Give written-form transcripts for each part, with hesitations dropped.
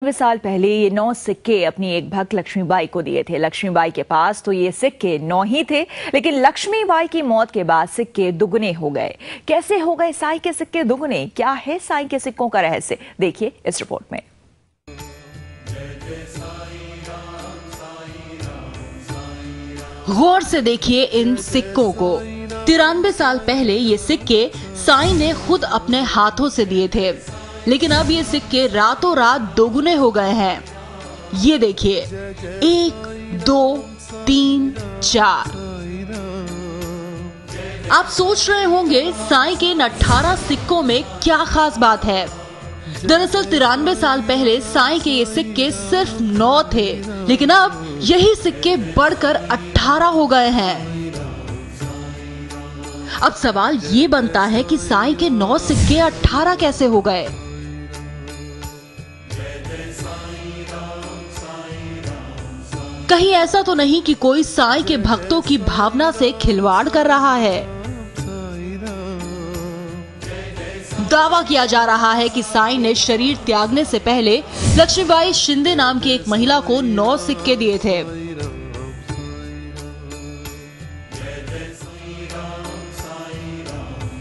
साल पहले ये 9 सिक्के अपनी एक भक्त लक्ष्मीबाई को दिए थे। लक्ष्मीबाई के पास तो ये सिक्के 9 ही थे, लेकिन लक्ष्मीबाई की मौत के बाद सिक्के दुगने हो गए। कैसे हो गए साईं के सिक्के दुगने? क्या है साईं के सिक्कों का रहस्य? देखिए इस रिपोर्ट में। गौर से देखिए इन सिक्कों को। 93 साल पहले ये सिक्के साईं ने खुद अपने हाथों से दिए थे, लेकिन अब ये सिक्के रातों रात दोगुने हो गए हैं। ये देखिए, 1, 2, 3, 4। आप सोच रहे होंगे साईं के इन 18 सिक्कों में क्या खास बात है। दरअसल 93 साल पहले साईं के ये सिक्के सिर्फ 9 थे, लेकिन अब यही सिक्के बढ़कर 18 हो गए हैं। अब सवाल ये बनता है कि साईं के 9 सिक्के 18 कैसे हो गए। कहीं ऐसा तो नहीं कि कोई साईं के भक्तों की भावना से खिलवाड़ कर रहा है। दावा किया जा रहा है कि साईं ने शरीर त्यागने से पहले लक्ष्मीबाई शिंदे नाम की एक महिला को 9 सिक्के दिए थे।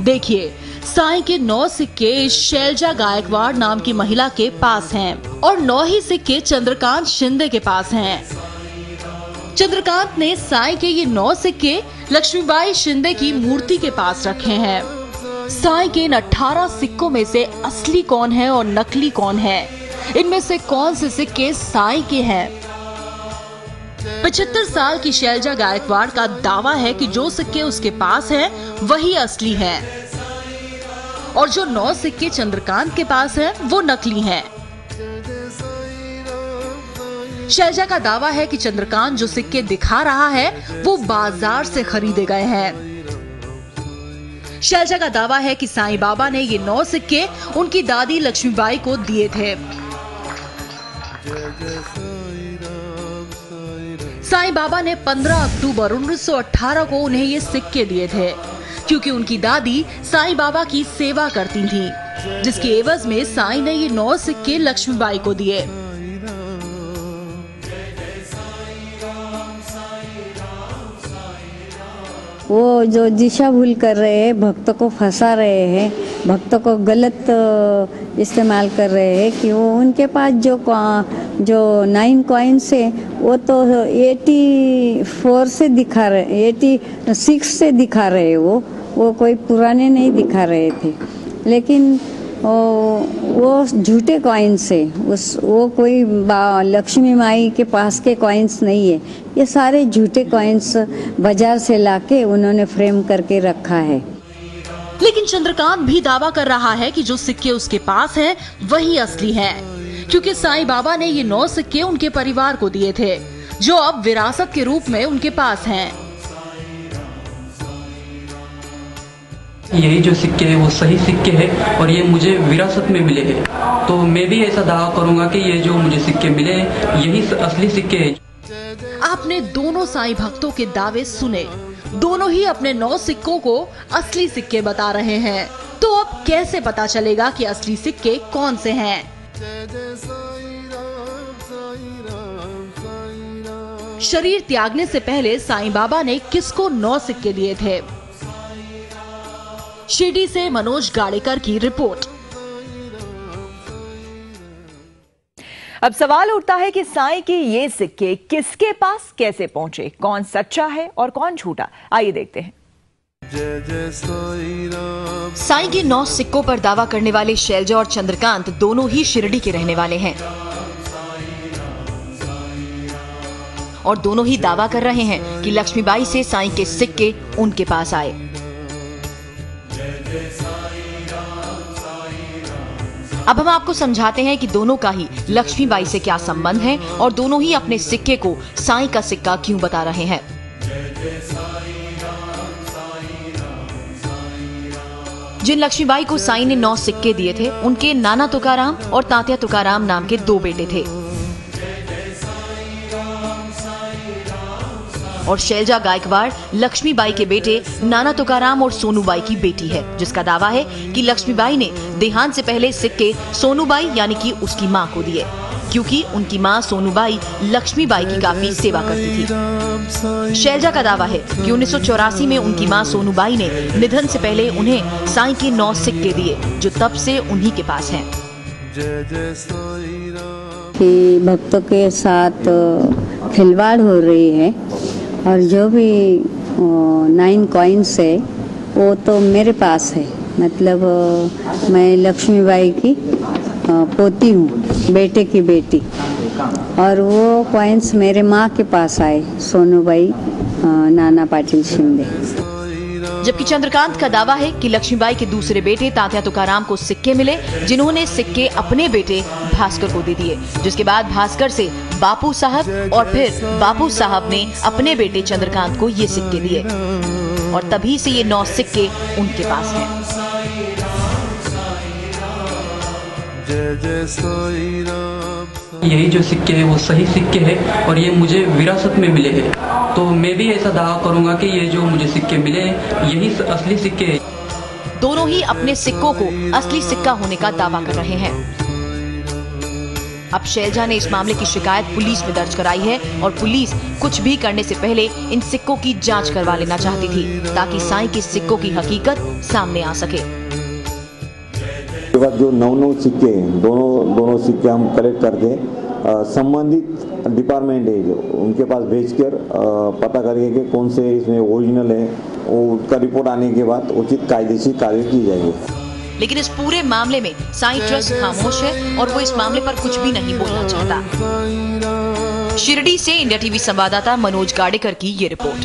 देखिए, साईं के 9 सिक्के शैलजा गायकवाड़ नाम की महिला के पास हैं और 9 ही सिक्के चंद्रकांत शिंदे के पास हैं। चंद्रकांत ने साईं के ये 9 सिक्के लक्ष्मीबाई शिंदे की मूर्ति के पास रखे हैं। साईं के इन 18 सिक्कों में से असली कौन है और नकली कौन है? इनमें से कौन से सिक्के साईं के हैं? 75 साल की शैलजा गायकवाड़ का दावा है कि जो सिक्के उसके पास हैं वही असली हैं और जो 9 सिक्के चंद्रकांत के पास हैं वो नकली हैं। शैलजा का दावा है कि चंद्रकांत जो सिक्के दिखा रहा है वो बाजार से खरीदे गए हैं। शैलजा का दावा है कि साईं बाबा ने ये 9 सिक्के उनकी दादी लक्ष्मीबाई को दिए थे। साईं बाबा ने 15 अक्टूबर 1918 को उन्हें ये सिक्के दिए थे, क्योंकि उनकी दादी साईं बाबा की सेवा करती थीं, जिसके एवज में साईं ने ये 9 सिक्के लक्ष्मीबाई को दिए। वो जो दिशा भूल कर रहे हैं, भक्तों को फंसा रहे हैं, भक्तों को गलत इस्तेमाल कर रहे हैं कि वो उनके पास जो 9 कॉइन्स है वो तो 84 से दिखा रहे, 86 से दिखा रहे। वो कोई पुराने नहीं दिखा रहे थे, लेकिन वो झूठे कॉइन्स है। वो कोई लक्ष्मी माई के पास के कॉइन्स नहीं है। ये सारे झूठे कॉइन्स बाजार से लाके उन्होंने फ्रेम करके रखा है। लेकिन चंद्रकांत भी दावा कर रहा है कि जो सिक्के उसके पास हैं वही असली हैं, क्योंकि साईं बाबा ने ये 9 सिक्के उनके परिवार को दिए थे, जो अब विरासत के रूप में उनके पास हैं। यही जो सिक्के हैं वो सही सिक्के हैं और ये मुझे विरासत में मिले हैं, तो मैं भी ऐसा दावा करूंगा कि ये जो मुझे सिक्के मिले हैं यही असली सिक्के हैं। आपने दोनों साईं भक्तों के दावे सुने। दोनों ही अपने 9 सिक्कों को असली सिक्के बता रहे हैं। तो अब कैसे पता चलेगा कि असली सिक्के कौन से हैं? शरीर त्यागने से पहले साईं बाबा ने किसको 9 सिक्के दिए थे? शिरडी से मनोज गाड़ेकर की रिपोर्ट। अब सवाल उठता है कि साईं के ये सिक्के किसके पास कैसे पहुंचे? कौन सच्चा है और कौन झूठा? आइए देखते हैं। साईं के 9 सिक्कों पर दावा करने वाले शैलजा और चंद्रकांत दोनों ही शिरडी के रहने वाले हैं और दोनों ही दावा कर रहे हैं कि लक्ष्मीबाई से साईं के सिक्के उनके पास आए। अब हम आपको समझाते हैं कि दोनों का ही लक्ष्मीबाई से क्या संबंध है और दोनों ही अपने सिक्के को साईं का सिक्का क्यों बता रहे हैं। जिन लक्ष्मीबाई को साईं ने 9 सिक्के दिए थे, उनके नाना तुकाराम और तात्या तुकाराम नाम के 2 बेटे थे और शैलजा गायकवाड़ लक्ष्मीबाई के बेटे नाना तुकाराम और सोनूबाई की बेटी है, जिसका दावा है कि लक्ष्मीबाई ने देहांत से पहले सिक्के सोनूबाई यानी कि उसकी मां को दिए। क्योंकि उनकी मां सोनूबाई लक्ष्मीबाई की काफी सेवा करती थी। शैलजा का दावा है कि 1984 में उनकी मां सोनूबाई ने निधन से पहले उन्हें साईं के 9 सिक्के दिए, जो तब से उन्हीं के पास हैं। कि भक्तों के साथ खिलवाड़ हो रही है और जो भी 9 कॉइन्स है वो तो मेरे पास है। मतलब मैं लक्ष्मीबाई की पोती हूँ, बेटे की बेटी, और वो कॉइन्स मेरे माँ के पास आए, सोनूबाई नाना पाटिल शिंदे। जबकि चंद्रकांत का दावा है कि लक्ष्मीबाई के दूसरे बेटे तात्या तुकाराम को सिक्के मिले, जिन्होंने सिक्के अपने बेटे भास्कर को दे दिए, जिसके बाद भास्कर से बापू साहब और फिर बापू साहब ने अपने बेटे चंद्रकांत को ये सिक्के दिए और तभी से ये 9 सिक्के उनके पास हैं। यही जो सिक्के हैं वो सही सिक्के हैं और ये मुझे विरासत में मिले हैं। तो मैं भी ऐसा दावा करूंगा कि ये जो मुझे सिक्के मिले हैं यही असली सिक्के हैं। दोनों ही अपने सिक्कों को असली सिक्का होने का दावा कर रहे हैं। अब शैलजा ने इस मामले की शिकायत पुलिस में दर्ज कराई है और पुलिस कुछ भी करने से पहले इन सिक्कों की जांच करवा लेना चाहती थी, ताकि साईं के सिक्कों की हकीकत सामने आ सके। जो 9 सिक्के हैं, दोनों सिक्के हम कलेक्ट करके संबंधित डिपार्टमेंट है जो उनके पास भेजकर पता करेंगे कि कौन से इसमें ओरिजिनल है, उसका रिपोर्ट आने के बाद उचित कायदेशीर कार्य की जाएगी। लेकिन इस पूरे मामले में साईं ट्रस्ट खामोश है और वो इस मामले पर कुछ भी नहीं बोलना चाहता। शिरडी से इंडिया टीवी संवाददाता मनोज गाडेकर की ये रिपोर्ट।